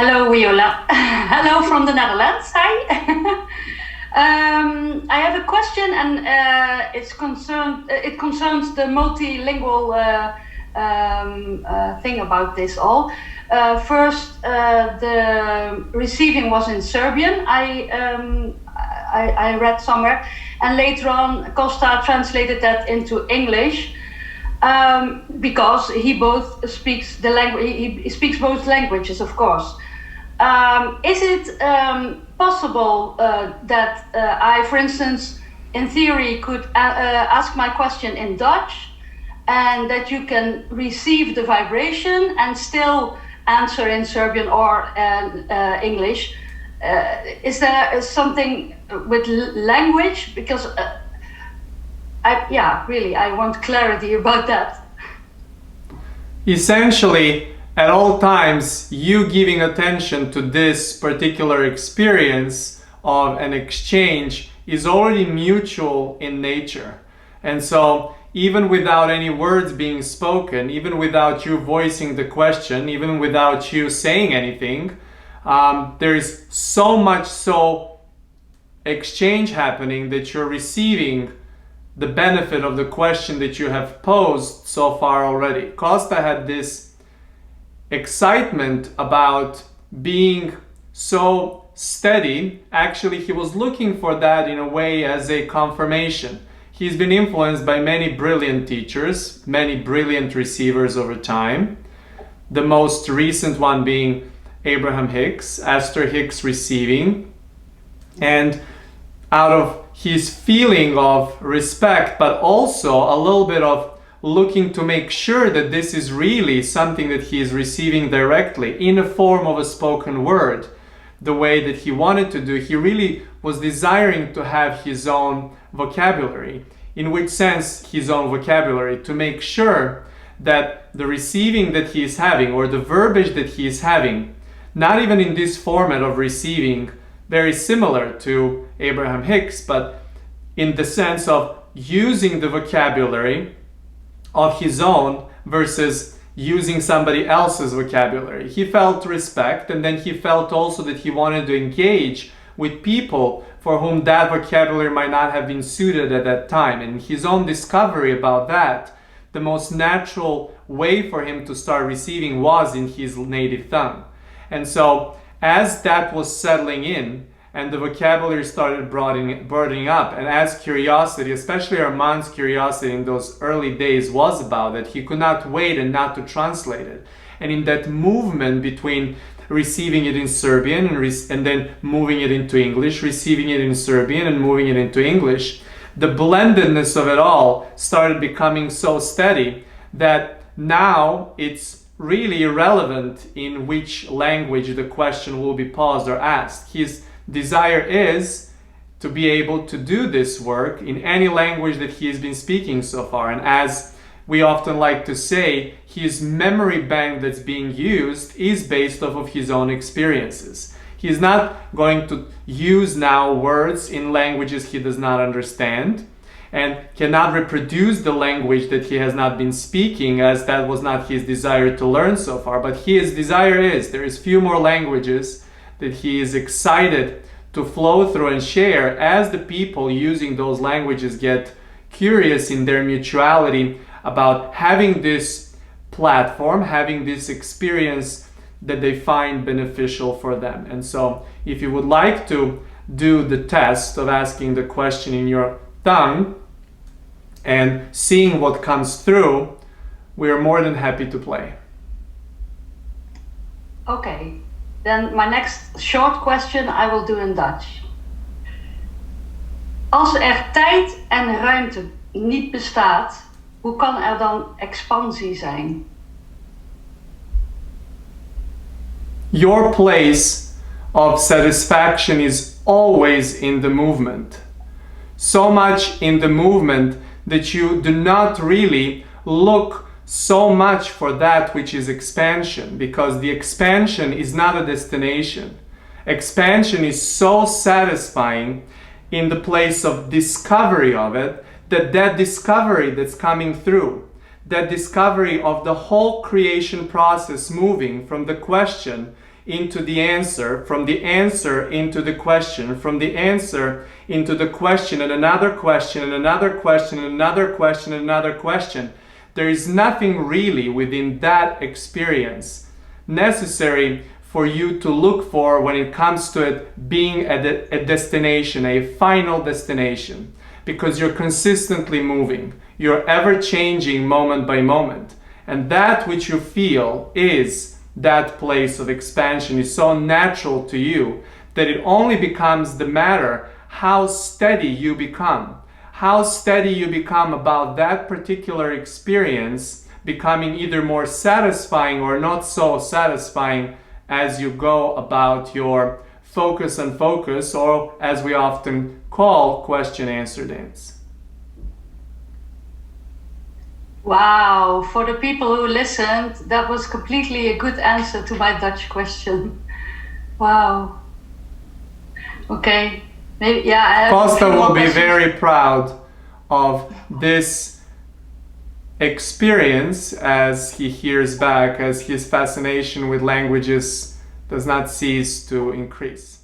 Hello, Weola. Hello from the Netherlands. Hi. I have a question, and it concerns the multilingual thing about this all. First, the receiving was in Serbian. I read somewhere, and later on, Kosta translated that into English. Because he both speaks the language, he speaks both languages, of course. Is it possible that I, for instance, in theory, could ask my question in Dutch, and that you can receive the vibration and still answer in Serbian or English? Is there something with language? Because I want clarity about that. Essentially, at all times, you giving attention to this particular experience of an exchange is already mutual in nature. And so, even without any words being spoken, even without you voicing the question, even without you saying anything, there is so much exchange happening that you're receiving the benefit of the question that you have posed so far already. Kosta had this excitement about being so steady. Actually, he was looking for that in a way as a confirmation. He's been influenced by many brilliant teachers, many brilliant receivers over time. The most recent one being Abraham Hicks, Esther Hicks receiving. And out of his feeling of respect, but also a little bit of looking to make sure that this is really something that he is receiving directly in a form of a spoken word, the way that he wanted to do. He really was desiring to have his own vocabulary. In which sense his own vocabulary? To make sure that the receiving that he is having, or the verbiage that he is having, not even in this format of receiving, very similar to Abraham Hicks, but in the sense of using the vocabulary of his own versus using somebody else's vocabulary. He felt respect, and then he felt also that he wanted to engage with people for whom that vocabulary might not have been suited at that time. And his own discovery about that, the most natural way for him to start receiving was in his native tongue. And so as that was settling in and the vocabulary started broadening up, and as curiosity, especially Armand's curiosity in those early days was about that, he could not wait and not to translate it. And in that movement between receiving it in Serbian and then moving it into English, receiving it in Serbian and moving it into English, the blendedness of it all started becoming so steady that now it's really irrelevant in which language the question will be posed or asked. His desire is to be able to do this work in any language that he has been speaking so far. And as we often like to say, his memory bank that's being used is based off of his own experiences. He's not going to use now words in languages he does not understand and cannot reproduce the language that he has not been speaking, as that was not his desire to learn so far. But his desire is, there is few more languages that he is excited to flow through and share as the people using those languages get curious in their mutuality about having this platform, having this experience that they find beneficial for them. And so if you would like to do the test of asking the question in your tongue and seeing what comes through, we are more than happy to play. Okay, then my next short question I will do in Dutch. Als tijd en ruimte niet bestaat, hoe kan dan expansie zijn? Your place of satisfaction is always in the movement. So much in the movement that you do not really look so much for that which is expansion, because the expansion is not a destination. Expansion is so satisfying in the place of discovery of it, that discovery that's coming through, that discovery of the whole creation process moving from the question into the answer, from the answer into the question, from the answer into the question and another question and another question and another question and another question. There is nothing really within that experience necessary for you to look for when it comes to it being a destination, a final destination, because you're consistently moving. You're ever changing moment by moment. And that which you feel is that place of expansion is so natural to you that it only becomes the matter how steady you become. How steady you become about that particular experience becoming either more satisfying or not so satisfying as you go about your focus and focus, or as we often call question-answer dance. Wow, for the people who listened, that was completely a good answer to my Dutch question. Wow. Okay. Maybe, yeah. Kosta will be very proud of this experience as he hears back, as his fascination with languages does not cease to increase.